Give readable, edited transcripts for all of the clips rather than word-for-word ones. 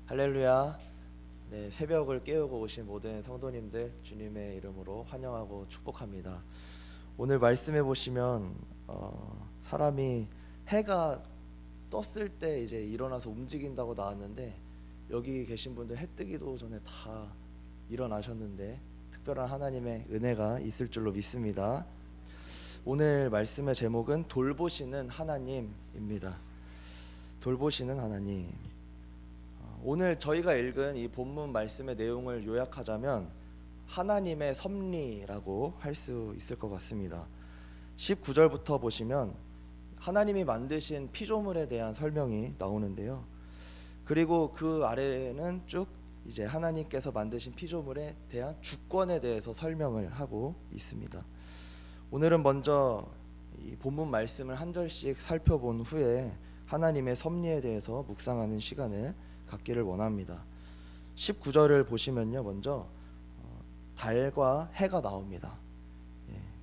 할렐루야. 네, 새벽을 깨우고 오신 모든 성도님들 주님의 이름으로 환영하고 축복합니다. 오늘 말씀해 보시면 사람이 해가 떴을 때 이제 일어나서 움직인다고 나왔는데, 여기 계신 분들 해 뜨기도 전에 다 일어나셨는데 특별한 하나님의 은혜가 있을 줄로 믿습니다. 오늘 말씀의 제목은 돌보시는 하나님입니다. 돌보시는 하나님. 오늘 저희가 읽은 이 본문 말씀의 내용을 요약하자면 하나님의 섭리라고 할 수 있을 것 같습니다. 19절부터 보시면 하나님이 만드신 피조물에 대한 설명이 나오는데요. 그리고 그 아래에는 쭉 이제 하나님께서 만드신 피조물에 대한 주권에 대해서 설명을 하고 있습니다. 오늘은 먼저 이 본문 말씀을 한 절씩 살펴본 후에 하나님의 섭리에 대해서 묵상하는 시간을 갖기를 원합니다. 19절을 보시면요, 먼저 달과 해가 나옵니다.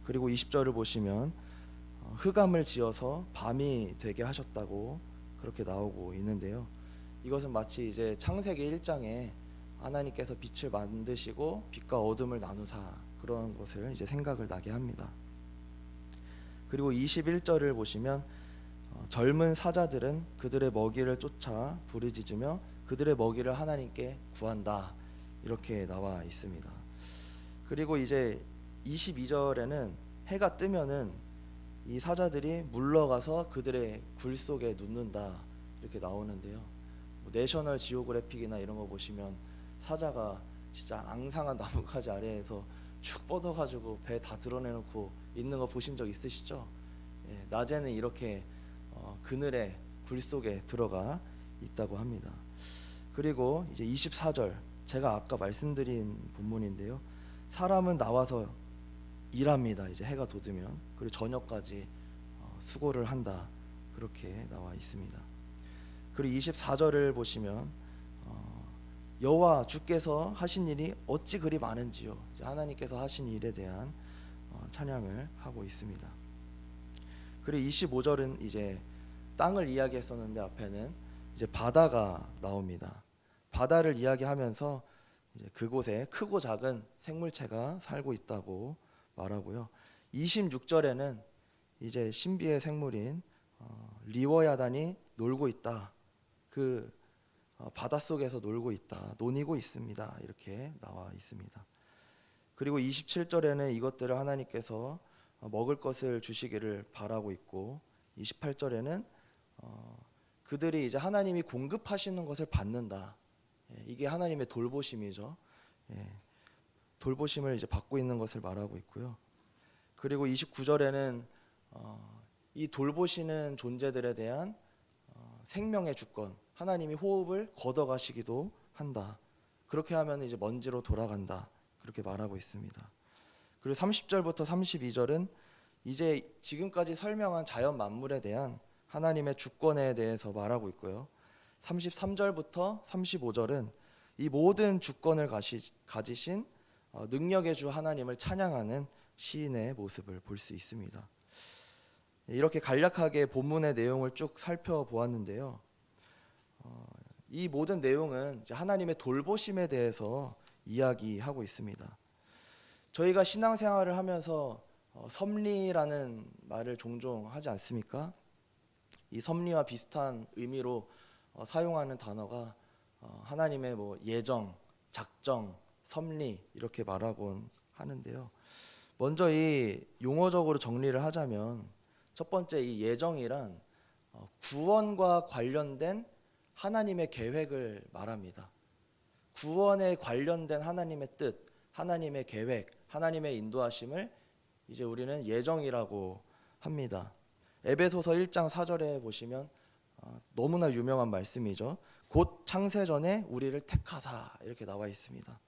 그리고 20절을 보시면 흑암을 지어서 밤이 되게 하셨다고 그렇게 나오고 있는데요. 이것은 마치 이제 창세기 1장에 하나님께서 빛을 만드시고 빛과 어둠을 나누사 그런 것을 이제 생각을 나게 합니다. 그리고 21절을 보시면 젊은 사자들은 그들의 먹이를 쫓아 부르짖으며 그들의 먹이를 하나님께 구한다, 이렇게 나와 있습니다. 그리고 이제 22절에는 해가 뜨면은 이 사자들이 물러가서 그들의 굴 속에 눕는다, 이렇게 나오는데요. 내셔널 지오그래픽이나 이런 거 보시면 사자가 진짜 앙상한 나뭇가지 아래에서 축 뻗어가지고 배 다 드러내놓고 있는 거 보신 적 있으시죠? 낮에는 이렇게 그늘의 굴 속에 들어가 있다고 합니다. 그리고 이제 24절, 제가 아까 말씀드린 본문인데요. 사람은 나와서 일합니다. 이제 해가 돋으면. 그리고 저녁까지 수고를 한다, 그렇게 나와 있습니다. 그리고 24절을 보시면 여호와 주께서 하신 일이 어찌 그리 많은지요. 이제 하나님께서 하신 일에 대한 찬양을 하고 있습니다. 그리고 25절은 이제 땅을 이야기했었는데 앞에는 이제 바다가 나옵니다. 바다를 이야기하면서 이제 그곳에 크고 작은 생물체가 살고 있다고 말하고요. 26절에는 이제 신비의 생물인 리워야단이 놀고 있다. 그 바닷속에서 놀고 있다, 논이고 있습니다, 이렇게 나와 있습니다. 그리고 27절에는 이것들을 하나님께서 먹을 것을 주시기를 바라고 있고, 28절에는 그들이 이제 하나님이 공급하시는 것을 받는다. 이게 하나님의 돌보심이죠. 돌보심을 이제 받고 있는 것을 말하고 있고요. 그리고 29절에는 이 돌보시는 존재들에 대한 생명의 주권, 하나님이 호흡을 걷어가시기도 한다. 그렇게 하면 이제 먼지로 돌아간다, 그렇게 말하고 있습니다. 그리고 30절부터 32절은 이제 지금까지 설명한 자연 만물에 대한 하나님의 주권에 대해서 말하고 있고요. 33절부터 35절은 이 모든 주권을 가지신 능력의 주 하나님을 찬양하는 시인의 모습을 볼 수 있습니다. 이렇게 간략하게 본문의 내용을 쭉 살펴보았는데요. 이 모든 내용은 이제 하나님의 돌보심에 대해서 이야기하고 있습니다. 저희가 신앙생활을 하면서 섭리라는 말을 종종 하지 않습니까? 이 섭리와 비슷한 의미로 사용하는 단어가 하나님의 뭐 예정, 작정, 섭리, 이렇게 말하곤 하는데요. 먼저 이 용어적으로 정리를 하자면 첫 번째, 이 예정이란 구원과 관련된 하나님의 계획을 말합니다. 구원에 관련된 하나님의 뜻, 하나님의 계획, 하나님의 인도하심을 이제 우리는 예정이라고 합니다. 에베소서 1장 4절에 보시면 너무나 유명한 말씀이죠. 곧 창세전에 우리를 택하사, 이렇게 나와 있습니다.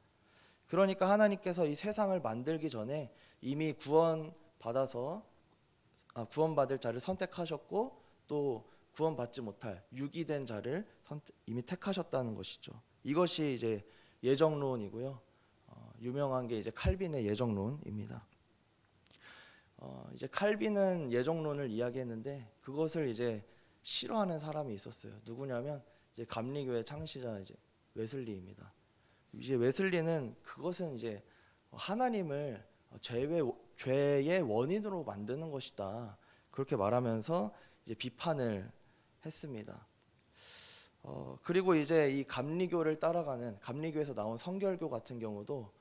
그러니까 하나님께서 이 세상을 만들기 전에 이미 구원받을 자를 선택하셨고, 또 구원받지 못할 유기된 자를 이미 택하셨다는 것이죠. 이것이 이제 예정론이고요. 유명한 게 이제 칼빈의 예정론입니다. 이제 칼빈은 예정론을 이야기했는데 그것을 이제 싫어하는 사람이 있었어요. 누구냐면 이제 감리교회 창시자 이제 웨슬리입니다. 이제 웨슬리는 그것은 이제 하나님을 죄의 원인으로 만드는 것이다, 그렇게 말하면서 이제 비판을 했습니다. 그리고 이제 이 감리교를 따라가는, 감리교에서 나온 성결교 같은 경우도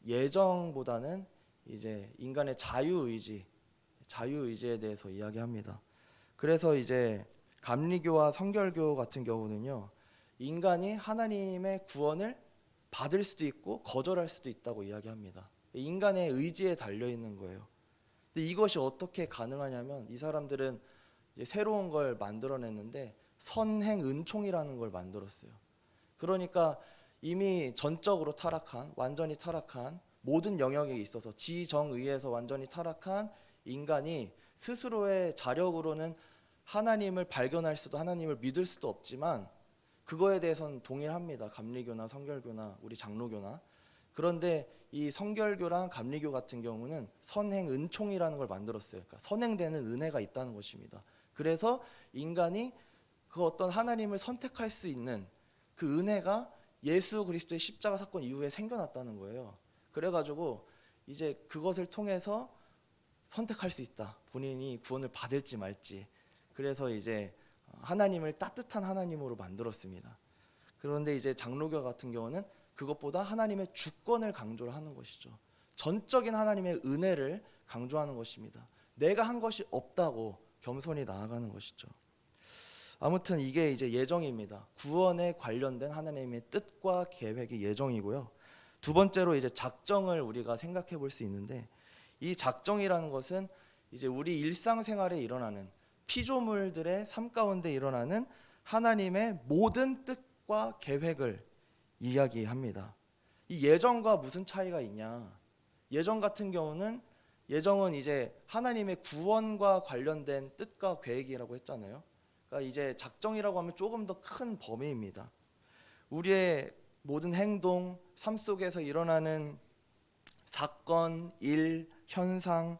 예정보다는 이제 인간의 자유의지에 대해서 이야기합니다. 그래서 이제 감리교와 성결교 같은 경우는요, 인간이 하나님의 구원을 받을 수도 있고 거절할 수도 있다고 이야기합니다. 인간의 의지에 달려 있는 거예요. 근데 이것이 어떻게 가능하냐면, 이 사람들은 이제 새로운 걸 만들어냈는데 선행 은총이라는 걸 만들었어요. 그러니까 이미 전적으로 타락한, 완전히 타락한, 모든 영역에 있어서 지정의에서 완전히 타락한 인간이 스스로의 자력으로는 하나님을 발견할 수도, 하나님을 믿을 수도 없지만, 그거에 대해서는 동일합니다. 감리교나 성결교나 우리 장로교나. 그런데 이 성결교랑 감리교 같은 경우는 선행 은총이라는 걸 만들었어요. 그러니까 선행되는 은혜가 있다는 것입니다. 그래서 인간이 그 어떤 하나님을 선택할 수 있는 그 은혜가 예수 그리스도의 십자가 사건 이후에 생겨났다는 거예요. 그래가지고 이제 그것을 통해서 선택할 수 있다, 본인이 구원을 받을지 말지. 그래서 이제 하나님을 따뜻한 하나님으로 만들었습니다. 그런데 이제 장로교 같은 경우는 그것보다 하나님의 주권을 강조를 하는 것이죠. 전적인 하나님의 은혜를 강조하는 것입니다. 내가 한 것이 없다고 겸손히 나아가는 것이죠. 아무튼 이게 이제 예정입니다. 구원에 관련된 하나님의 뜻과 계획이 예정이고요. 두 번째로 이제 작정을 우리가 생각해 볼 수 있는데, 이 작정이라는 것은 이제 우리 일상생활에 일어나는 피조물들의 삶 가운데 일어나는 하나님의 모든 뜻과 계획을 이야기합니다. 이 예정과 무슨 차이가 있냐? 예정 같은 경우는, 예정은 이제 하나님의 구원과 관련된 뜻과 계획이라고 했잖아요. 그러니까 이제 작정이라고 하면 조금 더 큰 범위입니다. 우리의 모든 행동, 삶 속에서 일어나는 사건, 일, 현상,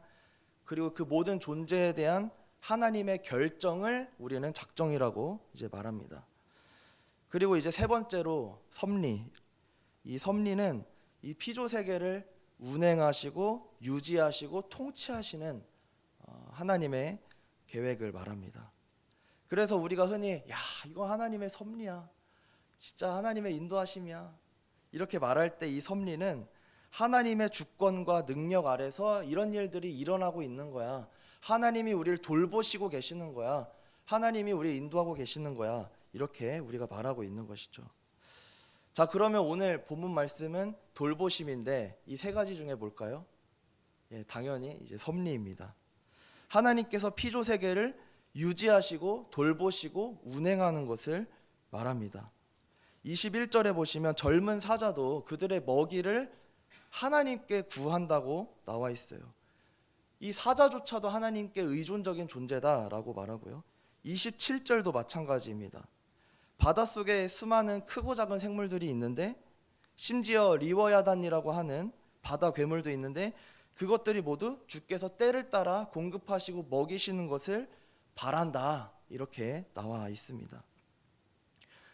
그리고 그 모든 존재에 대한 하나님의 결정을 우리는 작정이라고 이제 말합니다. 그리고 이제 세 번째로 섭리. 이 섭리는 이 피조 세계를 운행하시고 유지하시고 통치하시는 하나님의 계획을 말합니다. 그래서 우리가 흔히 야, 이거 하나님의 섭리야, 진짜 하나님의 인도하심이야, 이렇게 말할 때 이 섭리는 하나님의 주권과 능력 아래서 이런 일들이 일어나고 있는 거야, 하나님이 우리를 돌보시고 계시는 거야, 하나님이 우리를 인도하고 계시는 거야, 이렇게 우리가 말하고 있는 것이죠. 자, 그러면 오늘 본문 말씀은 돌보심인데 이 세 가지 중에 뭘까요? 당연히 이제 섭리입니다. 하나님께서 피조 세계를 유지하시고 돌보시고 운행하는 것을 말합니다. 21절에 보시면 젊은 사자도 그들의 먹이를 하나님께 구한다고 나와 있어요. 이 사자조차도 하나님께 의존적인 존재다라고 말하고요. 27절도 마찬가지입니다. 바닷속에 수많은 크고 작은 생물들이 있는데, 심지어 리워야단이라고 하는 바다 괴물도 있는데, 그것들이 모두 주께서 때를 따라 공급하시고 먹이시는 것을 바란다, 이렇게 나와 있습니다.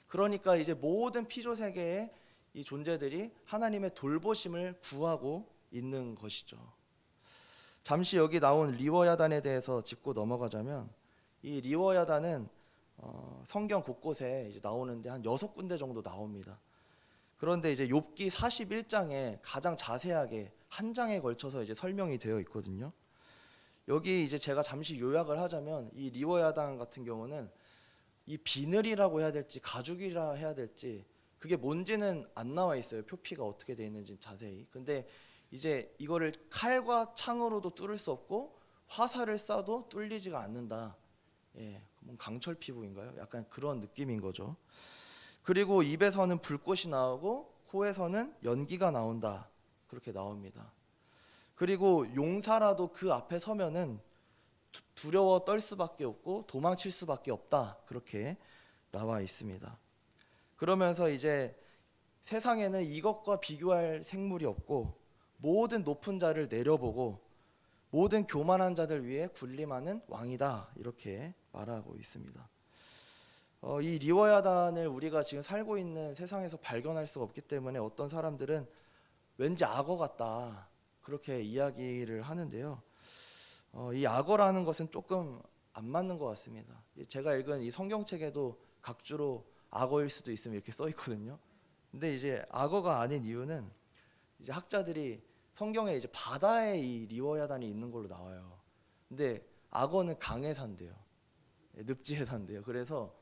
그러니까 이제 모든 피조 세계의 이 존재들이 하나님의 돌보심을 구하고 있는 것이죠. 잠시 여기 나온 리워야단에 대해서 짚고 넘어가자면, 이 리워야단은 성경 곳곳에 이제 나오는데 한 6군데 정도 나옵니다. 그런데 이제 욥기 41장에 가장 자세하게 한 장에 걸쳐서 이제 설명이 되어 있거든요. 여기 이제 제가 잠시 요약을 하자면, 이 리워야단 같은 경우는 이 비늘이라고 해야 될지 가죽이라 해야 될지 그게 뭔지는 안 나와 있어요. 표피가 어떻게 되어 있는지 자세히. 근데 이제 이거를 칼과 창으로도 뚫을 수 없고 화살을 쏴도 뚫리지가 않는다. 강철 피부인가요? 약간 그런 느낌인 거죠. 그리고 입에서는 불꽃이 나오고 코에서는 연기가 나온다, 그렇게 나옵니다. 그리고 용사라도 그 앞에 서면은 두려워 떨 수밖에 없고 도망칠 수밖에 없다, 그렇게 나와 있습니다. 그러면서 이제 세상에는 이것과 비교할 생물이 없고 모든 높은 자를 내려보고 모든 교만한 자들 위에 군림하는 왕이다, 이렇게 말하고 있습니다. 이 리워야단을 우리가 지금 살고 있는 세상에서 발견할 수가 없기 때문에 어떤 사람들은 왠지 악어 같다 그렇게 이야기를 하는데요. 이 악어라는 것은 조금 안 맞는 것 같습니다. 제가 읽은 이 성경책에도 각주로 악어일 수도 있으면 이렇게 써 있거든요. 근데 이제 악어가 아닌 이유는 이제 학자들이 성경에 이제 바다에 이 리워야단이 있는 걸로 나와요. 근데 악어는 강에 산대요. 늪지에 산대요. 그래서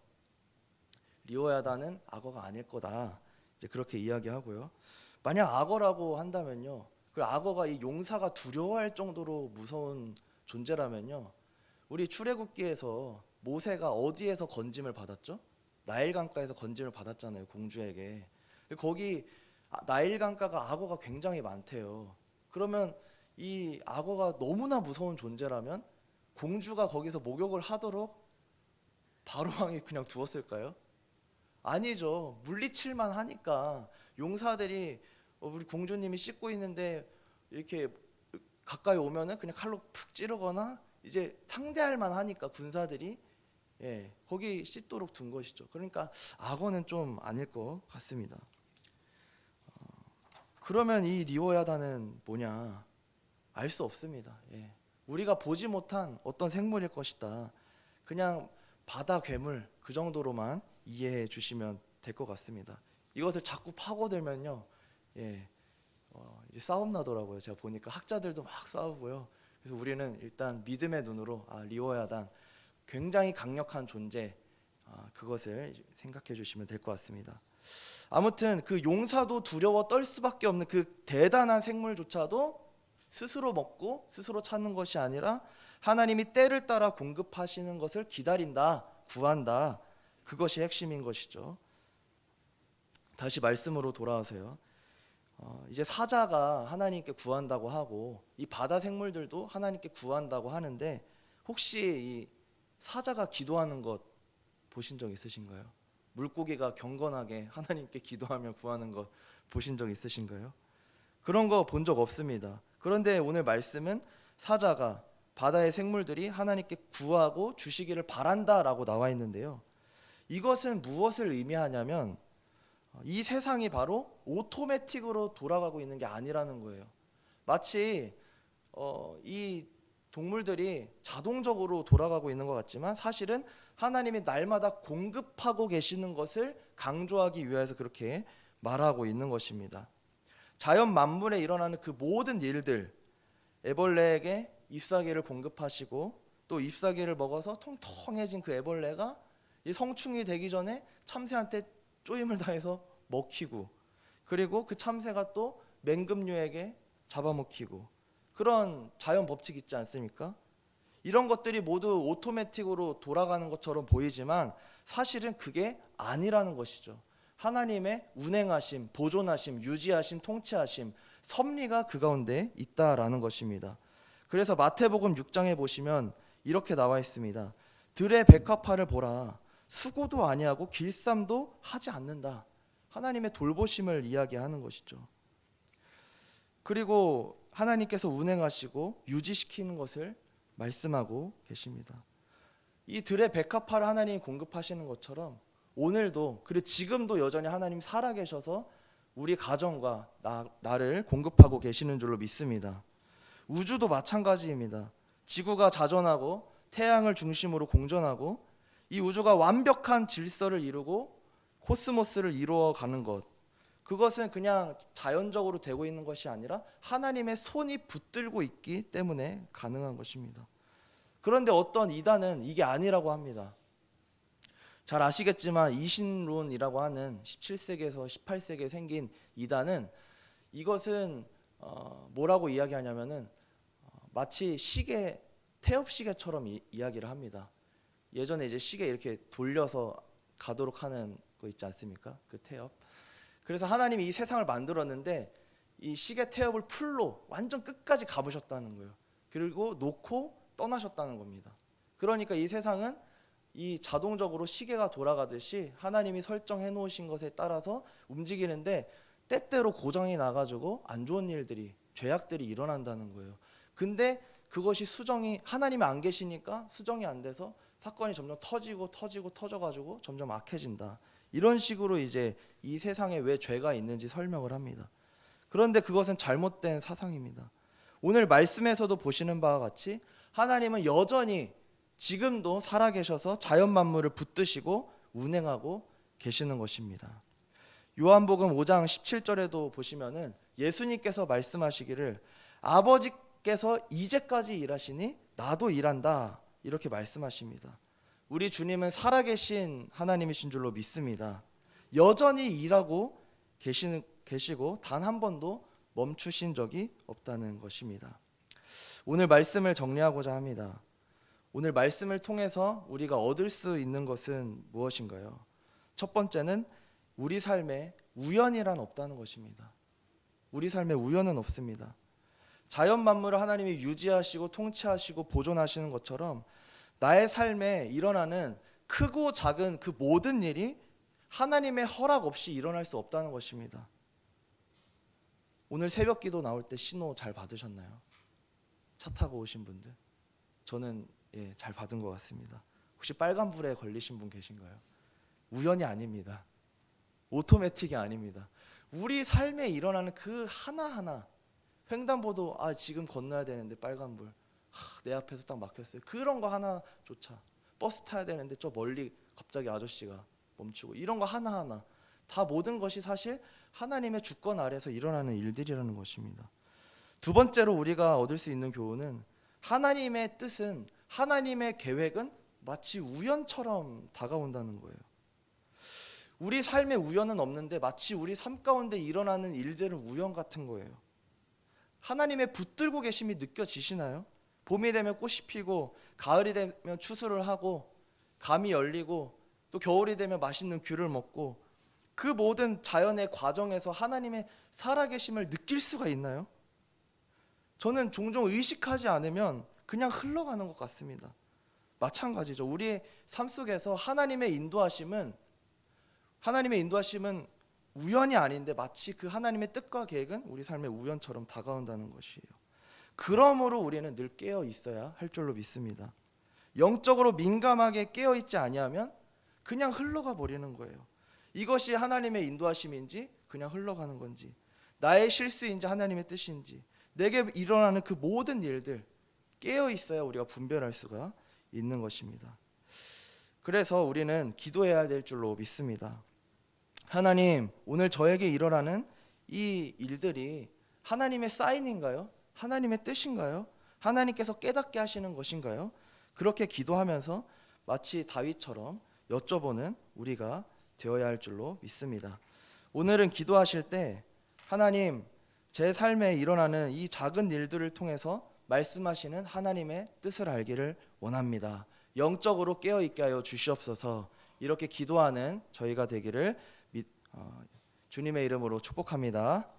리워야단은 악어가 아닐 거다. 이제 그렇게 이야기하고요. 만약 악어라고 한다면요. 그 악어가 이 용사가 두려워할 정도로 무서운 존재라면요. 우리 출애굽기에서 모세가 어디에서 건짐을 받았죠? 나일 강가에서 건짐을 받았잖아요. 공주에게. 거기 나일 강가가 악어가 굉장히 많대요. 그러면 이 악어가 너무나 무서운 존재라면 공주가 거기서 목욕을 하도록 바로 왕이 그냥 두었을까요? 아니죠. 물리칠만 하니까 용사들이 우리 공주님이 씻고 있는데 이렇게 가까이 오면은 그냥 칼로 푹 찌르거나 이제 상대할 만하니까 군사들이 거기 씻도록 둔 것이죠. 그러니까 악어는 좀 아닐 것 같습니다. 그러면 이 리워야단은 뭐냐? 알 수 없습니다. 우리가 보지 못한 어떤 생물일 것이다. 그냥 바다 괴물 그 정도로만 이해해 주시면 될 것 같습니다. 이것을 자꾸 파고들면요, 이제 싸움 나더라고요. 제가 보니까 학자들도 막 싸우고요. 그래서 우리는 일단 믿음의 눈으로 리워야단 굉장히 강력한 존재, 그것을 생각해 주시면 될 것 같습니다. 아무튼 그 용사도 두려워 떨 수밖에 없는 그 대단한 생물조차도 스스로 먹고 스스로 찾는 것이 아니라 하나님이 때를 따라 공급하시는 것을 기다린다, 구한다. 그것이 핵심인 것이죠. 다시 말씀으로 돌아와서요. 이제 사자가 하나님께 구한다고 하고 이 바다 생물들도 하나님께 구한다고 하는데 혹시 이 사자가 기도하는 것 보신 적 있으신가요? 물고기가 경건하게 하나님께 기도하며 구하는 것 보신 적 있으신가요? 그런 거 본 적 없습니다. 그런데 오늘 말씀은 사자가 바다의 생물들이 하나님께 구하고 주시기를 바란다라고 나와 있는데요. 이것은 무엇을 의미하냐면 이 세상이 바로 오토매틱으로 돌아가고 있는 게 아니라는 거예요. 마치 이 동물들이 자동적으로 돌아가고 있는 것 같지만 사실은 하나님이 날마다 공급하고 계시는 것을 강조하기 위해서 그렇게 말하고 있는 것입니다. 자연 만물에 일어나는 그 모든 일들, 애벌레에게 잎사귀를 공급하시고 또 잎사귀를 먹어서 통통해진 그 애벌레가 이 성충이 되기 전에 참새한테 쪼임을 다해서 먹히고, 그리고 그 참새가 또 맹금류에게 잡아먹히고, 그런 자연 법칙 있지 않습니까? 이런 것들이 모두 오토매틱으로 돌아가는 것처럼 보이지만 사실은 그게 아니라는 것이죠. 하나님의 운행하심, 보존하심, 유지하심, 통치하심, 섭리가 그 가운데 있다라는 것입니다. 그래서 마태복음 6장에 보시면 이렇게 나와 있습니다. 들의 백합화를 보라. 수고도 아니하고 길쌈도 하지 않는다. 하나님의 돌보심을 이야기하는 것이죠. 그리고 하나님께서 운행하시고 유지시키는 것을 말씀하고 계십니다. 이 들의 백합화를 하나님이 공급하시는 것처럼 오늘도 그리고 지금도 여전히 하나님이 살아계셔서 우리 가정과 나를 공급하고 계시는 줄로 믿습니다. 우주도 마찬가지입니다. 지구가 자전하고 태양을 중심으로 공전하고 이 우주가 완벽한 질서를 이루고 코스모스를 이루어가는 것, 그것은 그냥 자연적으로 되고 있는 것이 아니라 하나님의 손이 붙들고 있기 때문에 가능한 것입니다. 그런데 어떤 이단은 이게 아니라고 합니다. 잘 아시겠지만 이신론이라고 하는 17세기에서 18세기에 생긴 이단은 이것은 뭐라고 이야기하냐면은 마치 시계, 태엽 시계처럼 이야기를 합니다. 예전에 이제 시계 이렇게 돌려서 가도록 하는 거 있지 않습니까? 그 태엽. 그래서 하나님이 이 세상을 만들었는데 이 시계 태엽을 풀로 완전 끝까지 가보셨다는 거예요. 그리고 놓고 떠나셨다는 겁니다. 그러니까 이 세상은 이 자동적으로 시계가 돌아가듯이 하나님이 설정해 놓으신 것에 따라서 움직이는데 때때로 고장이 나가지고 안 좋은 일들이, 죄악들이 일어난다는 거예요. 근데 그것이 수정이, 하나님이 안 계시니까 수정이 안 돼서 사건이 점점 터져가지고 점점 악해진다. 이런 식으로 이제 이 세상에 왜 죄가 있는지 설명을 합니다. 그런데 그것은 잘못된 사상입니다. 오늘 말씀에서도 보시는 바와 같이 하나님은 여전히 지금도 살아계셔서 자연 만물을 붙드시고 운행하고 계시는 것입니다. 요한복음 5장 17절에도 보시면은 예수님께서 말씀하시기를 아버지께서 이제까지 일하시니 나도 일한다, 이렇게 말씀하십니다. 우리 주님은 살아계신 하나님이신 줄로 믿습니다. 여전히 일하고 계시고 단 한 번도 멈추신 적이 없다는 것입니다. 오늘 말씀을 정리하고자 합니다. 오늘 말씀을 통해서 우리가 얻을 수 있는 것은 무엇인가요? 첫 번째는 우리 삶에 우연이란 없다는 것입니다. 우리 삶에 우연은 없습니다. 자연 만물을 하나님이 유지하시고 통치하시고 보존하시는 것처럼 나의 삶에 일어나는 크고 작은 그 모든 일이 하나님의 허락 없이 일어날 수 없다는 것입니다. 오늘 새벽 기도 나올 때 신호 잘 받으셨나요? 차 타고 오신 분들? 저는 잘 받은 것 같습니다. 혹시 빨간불에 걸리신 분 계신가요? 우연이 아닙니다. 오토매틱이 아닙니다. 우리 삶에 일어나는 그 하나하나, 횡단보도 지금 건너야 되는데 빨간불, 내 앞에서 딱 막혔어요. 그런 거 하나조차, 버스 타야 되는데 저 멀리 갑자기 아저씨가 멈추고, 이런 거 하나하나 다 모든 것이 사실 하나님의 주권 아래서 일어나는 일들이라는 것입니다. 두 번째로 우리가 얻을 수 있는 교훈은 하나님의 뜻은, 하나님의 계획은 마치 우연처럼 다가온다는 거예요. 우리 삶에 우연은 없는데 마치 우리 삶 가운데 일어나는 일들은 우연 같은 거예요. 하나님의 붙들고 계심이 느껴지시나요? 봄이 되면 꽃이 피고, 가을이 되면 추수를 하고, 감이 열리고, 또 겨울이 되면 맛있는 귤을 먹고, 그 모든 자연의 과정에서 하나님의 살아계심을 느낄 수가 있나요? 저는 종종 의식하지 않으면 그냥 흘러가는 것 같습니다. 마찬가지죠. 우리의 삶 속에서 하나님의 인도하심은 우연이 아닌데 마치 그 하나님의 뜻과 계획은 우리 삶의 우연처럼 다가온다는 것이에요. 그러므로 우리는 늘 깨어 있어야 할 줄로 믿습니다. 영적으로 민감하게 깨어 있지 아니하면 그냥 흘러가 버리는 거예요. 이것이 하나님의 인도하심인지 그냥 흘러가는 건지, 나의 실수인지 하나님의 뜻인지, 내게 일어나는 그 모든 일들 깨어 있어야 우리가 분별할 수가 있는 것입니다. 그래서 우리는 기도해야 될 줄로 믿습니다. 하나님, 오늘 저에게 일어나는 이 일들이 하나님의 사인인가요? 하나님의 뜻인가요? 하나님께서 깨닫게 하시는 것인가요? 그렇게 기도하면서 마치 다윗처럼 여쭤보는 우리가 되어야 할 줄로 믿습니다. 오늘은 기도하실 때 하나님, 제 삶에 일어나는 이 작은 일들을 통해서 말씀하시는 하나님의 뜻을 알기를 원합니다. 영적으로 깨어있게 하여 주시옵소서. 이렇게 기도하는 저희가 되기를 주님의 이름으로 축복합니다.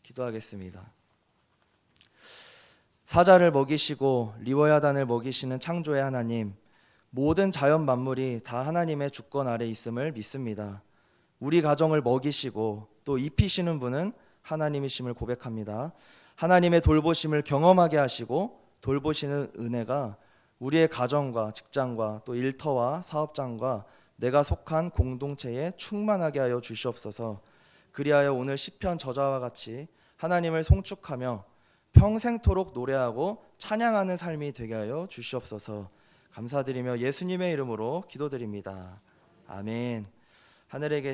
기도하겠습니다. 사자를 먹이시고 리워야단을 먹이시는 창조의 하나님, 모든 자연 만물이 다 하나님의 주권 아래 있음을 믿습니다. 우리 가정을 먹이시고 또 입히시는 분은 하나님이심을 고백합니다. 하나님의 돌보심을 경험하게 하시고 돌보시는 은혜가 우리의 가정과 직장과 또 일터와 사업장과 내가 속한 공동체에 충만하게 하여 주시옵소서. 그리하여 오늘 시편 저자와 같이 하나님을 송축하며 평생토록 노래하고 찬양하는 삶이 되게 하여 주시옵소서. 감사드리며 예수님의 이름으로 기도드립니다. 아멘. 하늘에 계신